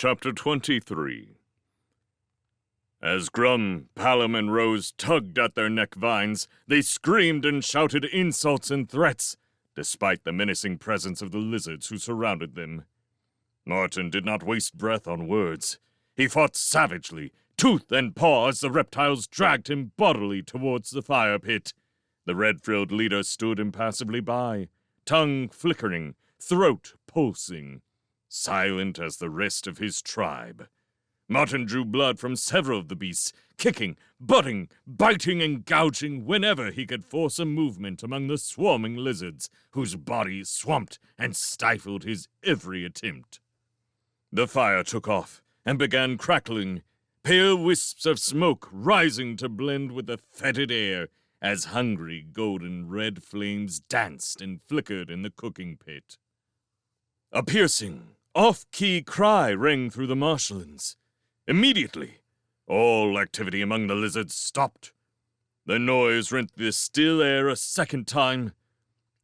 Chapter 23. As Grum, Palom, and Rose tugged at their neck vines, they screamed and shouted insults and threats, despite the menacing presence of the lizards who surrounded them. Martin did not waste breath on words. He fought savagely, tooth and paw, as the reptiles dragged him bodily towards the fire pit. The red-frilled leader stood impassively by, tongue flickering, throat pulsing, silent as the rest of his tribe. Martin drew blood from several of the beasts, kicking, butting, biting, and gouging whenever he could force a movement among the swarming lizards, whose bodies swamped and stifled his every attempt. The fire took off and began crackling, pale wisps of smoke rising to blend with the fetid air as hungry golden red flames danced and flickered in the cooking pit. A piercing, off-key cry rang through the marshlands. Immediately, all activity among the lizards stopped. The noise rent the still air a second time.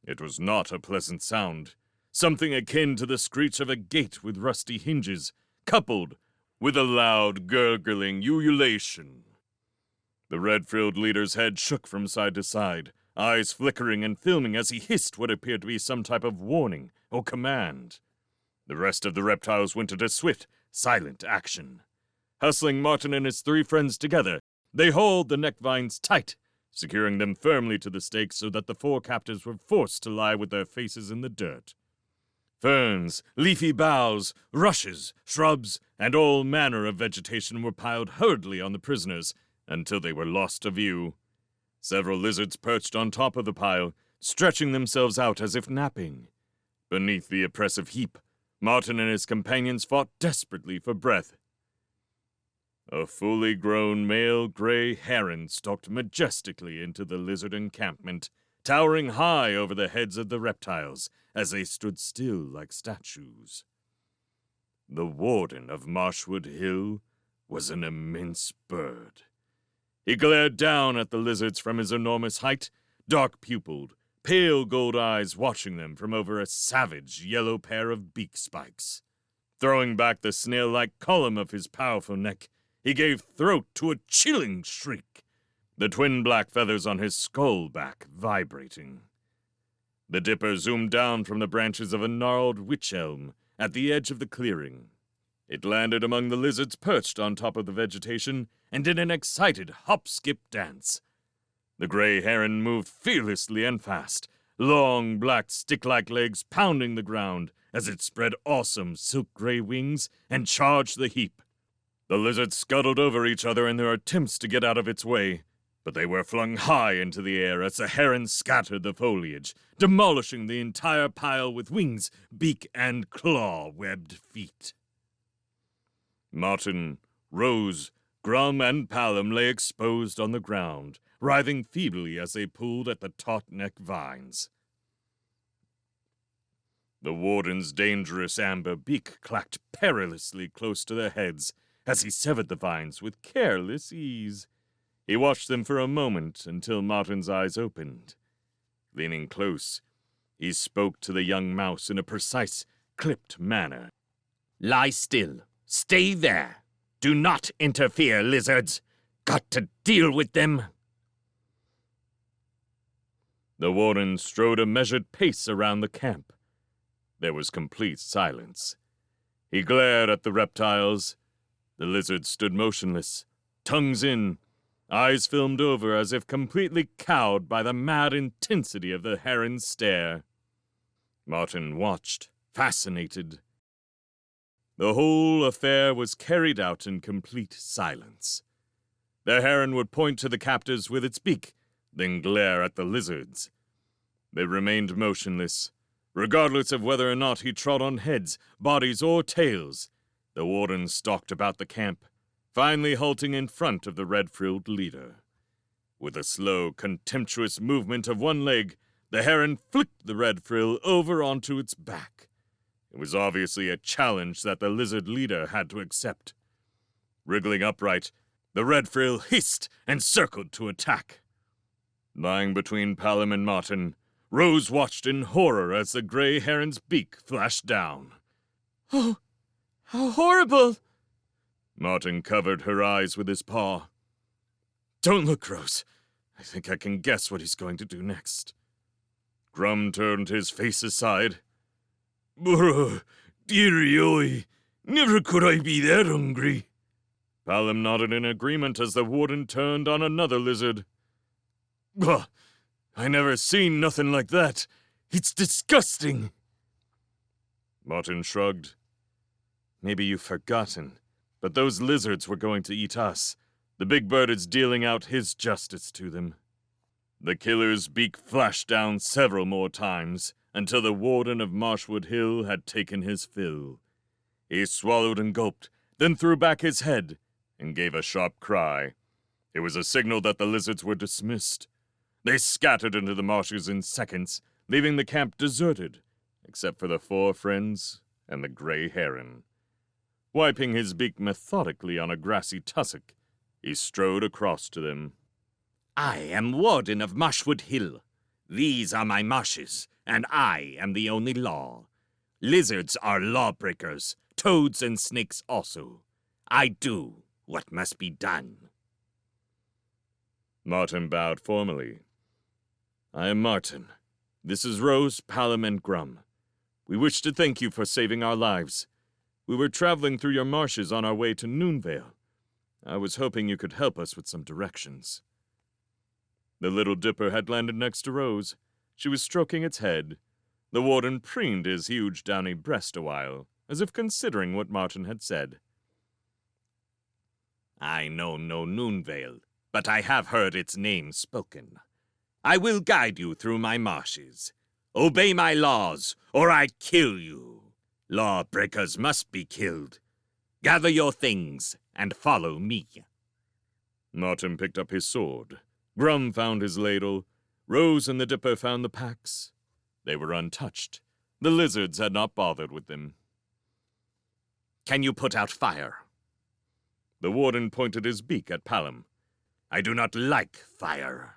It was not a pleasant sound, something akin to the screech of a gate with rusty hinges, coupled with a loud, gurgling ululation. The red-frilled leader's head shook from side to side, eyes flickering and filming as he hissed what appeared to be some type of warning or command. The rest of the reptiles went into swift, silent action. Hustling Martin and his three friends together, they hauled the neck vines tight, securing them firmly to the stakes so that the four captives were forced to lie with their faces in the dirt. Ferns, leafy boughs, rushes, shrubs, and all manner of vegetation were piled hurriedly on the prisoners until they were lost to view. Several lizards perched on top of the pile, stretching themselves out as if napping. Beneath the oppressive heap, Martin and his companions fought desperately for breath. A fully grown male gray heron stalked majestically into the lizard encampment, towering high over the heads of the reptiles as they stood still like statues. The Warden of Marshwood Hill was an immense bird. He glared down at the lizards from his enormous height, dark-pupiled, pale gold eyes watching them from over a savage yellow pair of beak spikes. Throwing back the snail-like column of his powerful neck, he gave throat to a chilling shriek, the twin black feathers on his skull back vibrating. The dipper zoomed down from the branches of a gnarled wych elm at the edge of the clearing. It landed among the lizards perched on top of the vegetation and did an excited hop-skip dance. The gray heron moved fearlessly and fast, long black stick-like legs pounding the ground as it spread awesome silk-gray wings and charged the heap. The lizards scuttled over each other in their attempts to get out of its way, but they were flung high into the air as the heron scattered the foliage, demolishing the entire pile with wings, beak, and claw-webbed feet. Martin, Rose, Grum, and Palom lay exposed on the ground, writhing feebly as they pulled at the taut neck vines. The Warden's dangerous amber beak clacked perilously close to their heads as he severed the vines with careless ease. He watched them for a moment until Martin's eyes opened. Leaning close, he spoke to the young mouse in a precise, clipped manner. "Lie still. Stay there. Do not interfere, lizards. Got to deal with them." The Warden strode a measured pace around the camp. There was complete silence. He glared at the reptiles. The lizards stood motionless, tongues in, eyes filmed over as if completely cowed by the mad intensity of the heron's stare. Martin watched, fascinated. The whole affair was carried out in complete silence. The heron would point to the captives with its beak, then glare at the lizards. They remained motionless, regardless of whether or not he trod on heads, bodies, or tails. The Warden stalked about the camp, finally halting in front of the red-frilled leader. With a slow, contemptuous movement of one leg, the heron flicked the red frill over onto its back. It was obviously a challenge that the lizard leader had to accept. Wriggling upright, the red frill hissed and circled to attack. Lying between Palom and Martin, Rose watched in horror as the gray heron's beak flashed down. "Oh, How horrible! Martin covered her eyes with his paw. Don't look, Rose. I think I can guess what he's going to do next. Grum turned his face aside. Brr, dearie oi, never could I be that hungry. Palom nodded in agreement as the warden turned on another lizard. Bah, I never seen nothing like that. It's disgusting. Martin shrugged. Maybe you've forgotten, but those lizards were going to eat us. The big bird is dealing out his justice to them. The killer's beak flashed down several more times until the warden of Marshwood Hill had taken his fill. He swallowed and gulped, then threw back his head and gave a sharp cry. It was a signal that the lizards were dismissed. They scattered into the marshes in seconds, leaving the camp deserted, except for the 4 friends and the gray heron. Wiping his beak methodically on a grassy tussock, he strode across to them. I am Warden of Marshwood Hill. These are my marshes, and I am the only law. Lizards are lawbreakers, toads and snakes also. I do what must be done. Martin bowed formally. I am Martin. This is Rose, Palom, and Grum. We wish to thank you for saving our lives. We were traveling through your marshes on our way to Noonvale. I was hoping you could help us with some directions. The Little Dipper had landed next to Rose. She was stroking its head. The warden preened his huge downy breast a while, as if considering what Martin had said. I know no Noonvale, but I have heard its name spoken. I will guide you through my marshes. Obey my laws, or I kill you. Lawbreakers must be killed. Gather your things and follow me. Martin picked up his sword. Grum found his ladle. Rose and the Dipper found the packs. They were untouched. The lizards had not bothered with them. Can you put out fire? The warden pointed his beak at Palom. I do not like fire.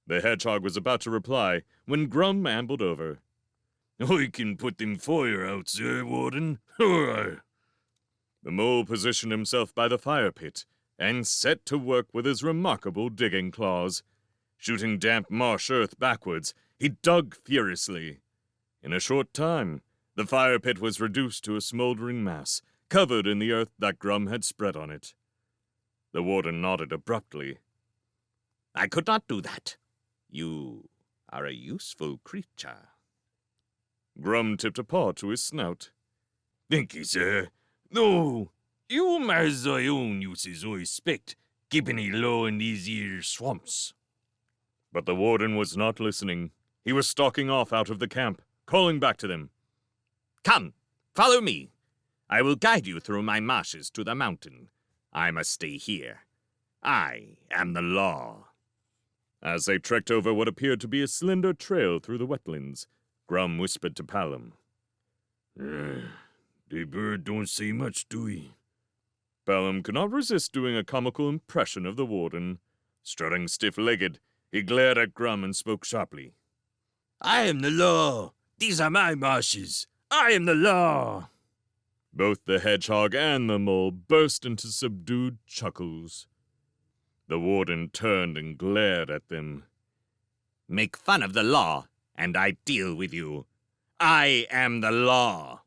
The hedgehog was about to reply when Grum ambled over. I can put them fire out, sir, Warden. The mole positioned himself by the fire pit and set to work with his remarkable digging claws. Shooting damp marsh earth backwards, he dug furiously. In a short time, the fire pit was reduced to a smoldering mass, covered in the earth that Grum had spread on it. The warden nodded abruptly. I could not do that. You are a useful creature. Grum tipped a paw to his snout. Thank you, sir. No, you has thy own uses, I expect, keeping it low in these here swamps. But the warden was not listening. He was stalking off out of the camp, calling back to them. Come, follow me. I will guide you through my marshes to the mountain. I must stay here. I am the law. As they trekked over what appeared to be a slender trail through the wetlands, Grum whispered to Palom. The bird don't say much, do he? Palom could not resist doing a comical impression of the warden. Strutting stiff-legged, he glared at Grum and spoke sharply. I am the law. These are my marshes. I am the law. Both the hedgehog and the mole burst into subdued chuckles. The warden turned and glared at them. Make fun of the law, and I deal with you. I am the law.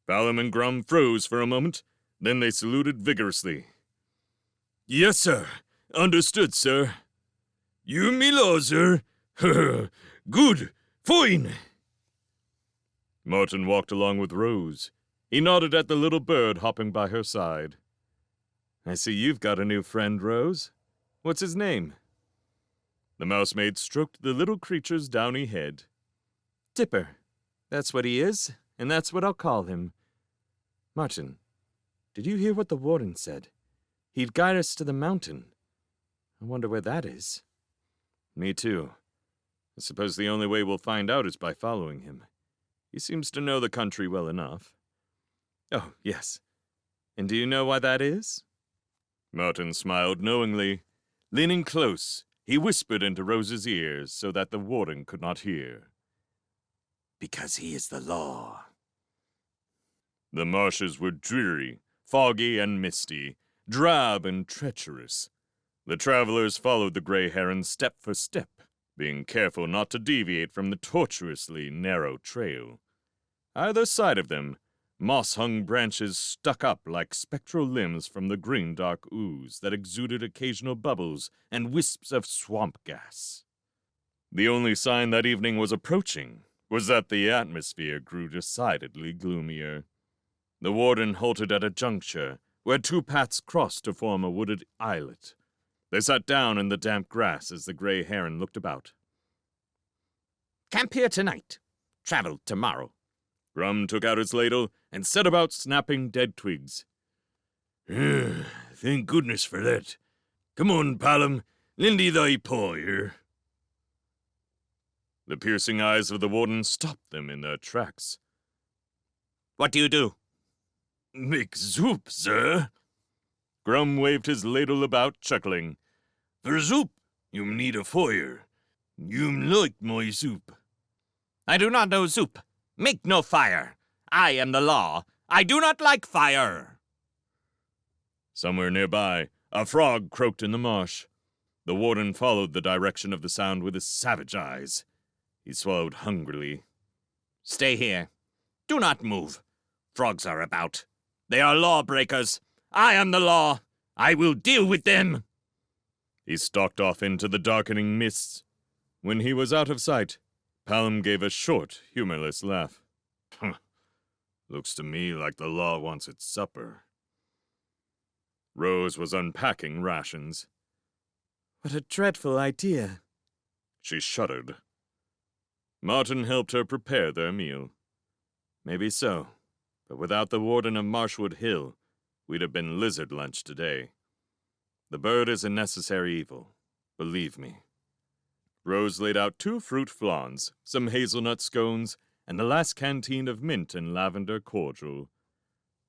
Palom and Grum froze for a moment, then they saluted vigorously. Yes, sir. Understood, sir. You me law, sir. Good. Fine. Martin walked along with Rose. He nodded at the little bird hopping by her side. I see you've got a new friend, Rose. What's his name? The mousemaid stroked the little creature's downy head. Dipper. That's what he is, and that's what I'll call him. Martin, did you hear what the warden said? He'd guide us to the mountain. I wonder where that is. Me too. I suppose the only way we'll find out is by following him. He seems to know the country well enough. Oh, yes. And do you know why that is? Martin smiled knowingly. Leaning close, he whispered into Rose's ears so that the warden could not hear. Because he is the law. The marshes were dreary, foggy and misty, drab and treacherous. The travelers followed the gray heron step for step, being careful not to deviate from the tortuously narrow trail. Either side of them, moss-hung branches stuck up like spectral limbs from the green dark ooze that exuded occasional bubbles and wisps of swamp gas. The only sign that evening was approaching was that the atmosphere grew decidedly gloomier. The warden halted at a juncture where two paths crossed to form a wooded islet. They sat down in the damp grass as the gray heron looked about. Camp here tonight. Travel tomorrow. Grum took out his ladle and set about snapping dead twigs. Thank goodness for that. Come on, Palom, lend thy paw here. The piercing eyes of the warden stopped them in their tracks. What do you do? Make soup, sir. Grum waved his ladle about, chuckling. For soup, you need a fire. You like my soup. I do not know soup. Make no fire. I am the law. I do not like fire. Somewhere nearby, a frog croaked in the marsh. The warden followed the direction of the sound with his savage eyes. He swallowed hungrily. Stay here. Do not move. Frogs are about. They are lawbreakers. I am the law. I will deal with them. He stalked off into the darkening mists. When he was out of sight, Palom gave a short, humorless laugh. Looks to me like the law wants its supper. Rose was unpacking rations. What a dreadful idea. She shuddered. Martin helped her prepare their meal. Maybe so, but without the warden of Marshwood Hill, we'd have been lizard lunch today. The bird is a necessary evil, believe me. Rose laid out 2 fruit flans, some hazelnut scones, and the last canteen of mint and lavender cordial.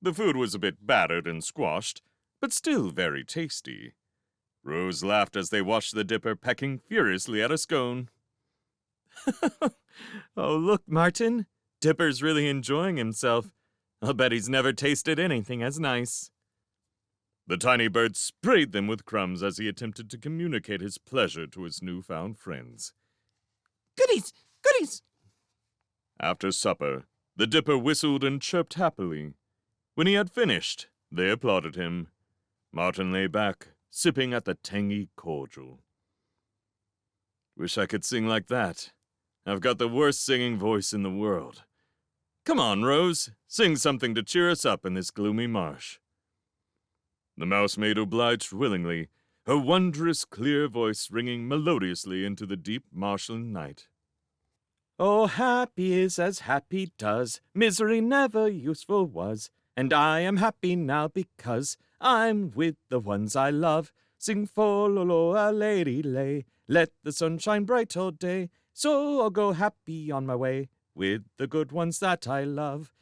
The food was a bit battered and squashed, but still very tasty. Rose laughed as they watched the dipper pecking furiously at a scone. Oh, look, Martin. Dipper's really enjoying himself. I'll bet he's never tasted anything as nice. The tiny bird sprayed them with crumbs as he attempted to communicate his pleasure to his newfound friends. Goodies! Goodies! After supper, the dipper whistled and chirped happily. When he had finished, they applauded him. Martin lay back, sipping at the tangy cordial. Wish I could sing like that. I've got the worst singing voice in the world. Come on, Rose, sing something to cheer us up in this gloomy marsh. The mousemaid obliged willingly, her wondrous clear voice ringing melodiously into the deep marshland night. Oh, happy is as happy does, misery never useful was, and I am happy now because I'm with the ones I love. Sing fo-lo-lo-a-lady-lay, let the sun shine bright all day, so I'll go happy on my way with the good ones that I love.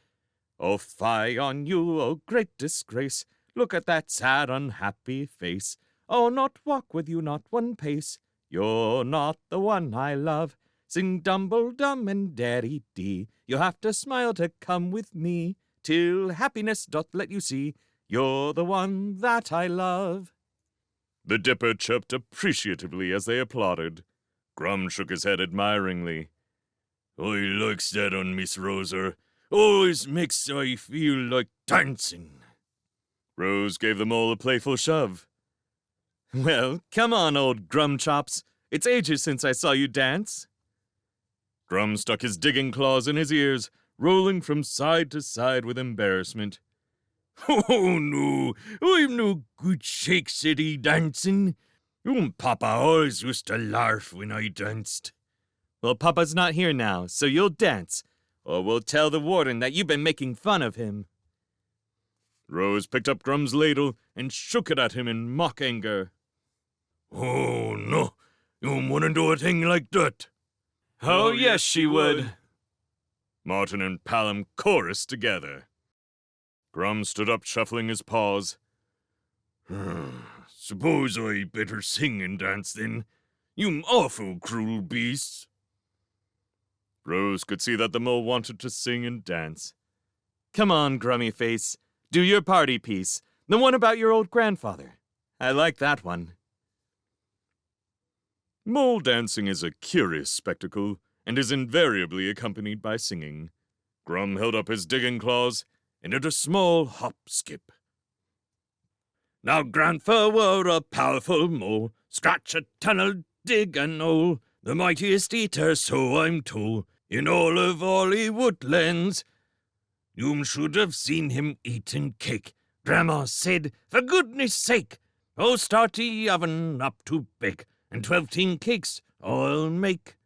Oh, fie on you, oh great disgrace, look at that sad, unhappy face. Oh, not walk with you, not one pace. You're not the one I love. Sing dumble-dum and daddy-dee. You'll have to smile to come with me, till happiness doth let you see. You're the one that I love. The dipper chirped appreciatively as they applauded. Grum shook his head admiringly. I likes that on Miss Rosa. Always makes I feel like dancing. Rose gave them all a playful shove. Well, come on, old Grumchops. It's ages since I saw you dance. Grum stuck his digging claws in his ears, rolling from side to side with embarrassment. Oh, no, I'm no good Shake City dancing. Papa always used to laugh when I danced. Well, Papa's not here now, so you'll dance, or we'll tell the warden that you've been making fun of him. Rose picked up Grum's ladle and shook it at him in mock anger. Oh, no, you wouldn't do a thing like that. Oh, yes, she would. Martin and Palom chorused together. Grum stood up, shuffling his paws. Suppose I better sing and dance then. You awful cruel beasts. Rose could see that the mole wanted to sing and dance. Come on, Grummy Face. Do your party piece. The one about your old grandfather. I like that one. Mole dancing is a curious spectacle, and is invariably accompanied by singing. Grum held up his digging claws and did a small hop-skip. Now Grandfer were a powerful mole, scratch a tunnel, dig a hole, the mightiest eater, so I'm told, in all of Ollie woodlands. You should have seen him eating cake. Grandma said, for goodness sake, oh, start the oven up to bake, and 12 cakes I'll make.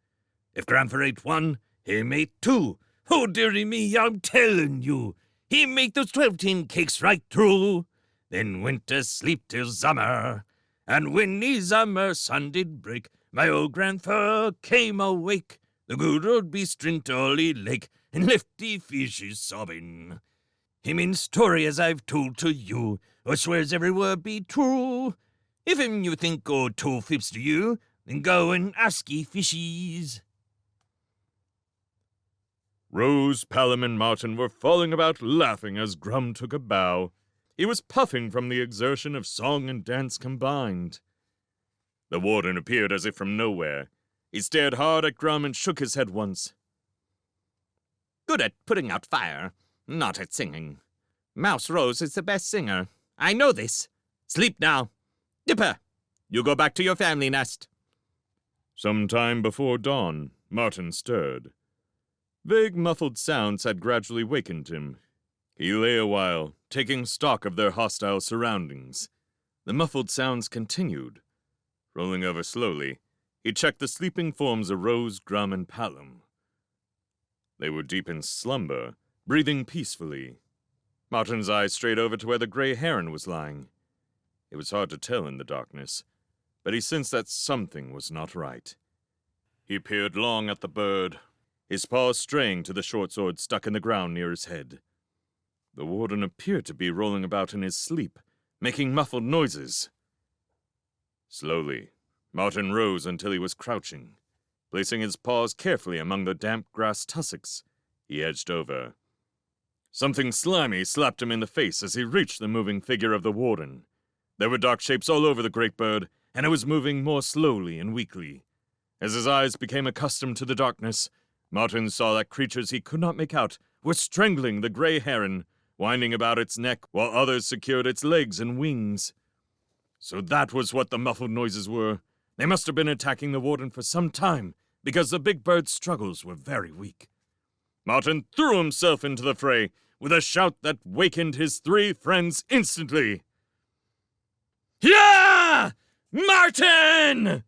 If Grandfer ate one, him ate two. Oh, dearie me, I'm telling you, he made those 12 cakes right through. Then went to sleep till summer, and when the summer sun did break, my old grandfer came awake. The good old beast drinked all he lake, and left the fishes sobbing. Him in story as I've told to you, I swears every word be true. If him you think or told fibs to you, then go and ask ye fishies. Rose, Palom, and Martin were falling about laughing as Grum took a bow. He was puffing from the exertion of song and dance combined. The Warden appeared as if from nowhere. He stared hard at Grum and shook his head once. Good at putting out fire, not at singing. Mouse Rose is the best singer. I know this. Sleep now. Dipper, you go back to your family nest. Some time before dawn, Martin stirred. Vague muffled sounds had gradually wakened him. He lay a while, taking stock of their hostile surroundings. The muffled sounds continued. Rolling over slowly, he checked the sleeping forms of Rose, Grum, and Palom. They were deep in slumber, breathing peacefully. Martin's eyes strayed over to where the gray heron was lying. It was hard to tell in the darkness, but he sensed that something was not right. He peered long at the bird, his paws straying to the short sword stuck in the ground near his head. The Warden appeared to be rolling about in his sleep, making muffled noises. Slowly, Martin rose until he was crouching. Placing his paws carefully among the damp grass tussocks, he edged over. Something slimy slapped him in the face as he reached the moving figure of the Warden. There were dark shapes all over the great bird, and it was moving more slowly and weakly. As his eyes became accustomed to the darkness, Martin saw that creatures he could not make out were strangling the gray heron, winding about its neck while others secured its legs and wings. So that was what the muffled noises were. They must have been attacking the Warden for some time, because the big bird's struggles were very weak. Martin threw himself into the fray with a shout that wakened his 3 friends instantly. Yeah! Martin!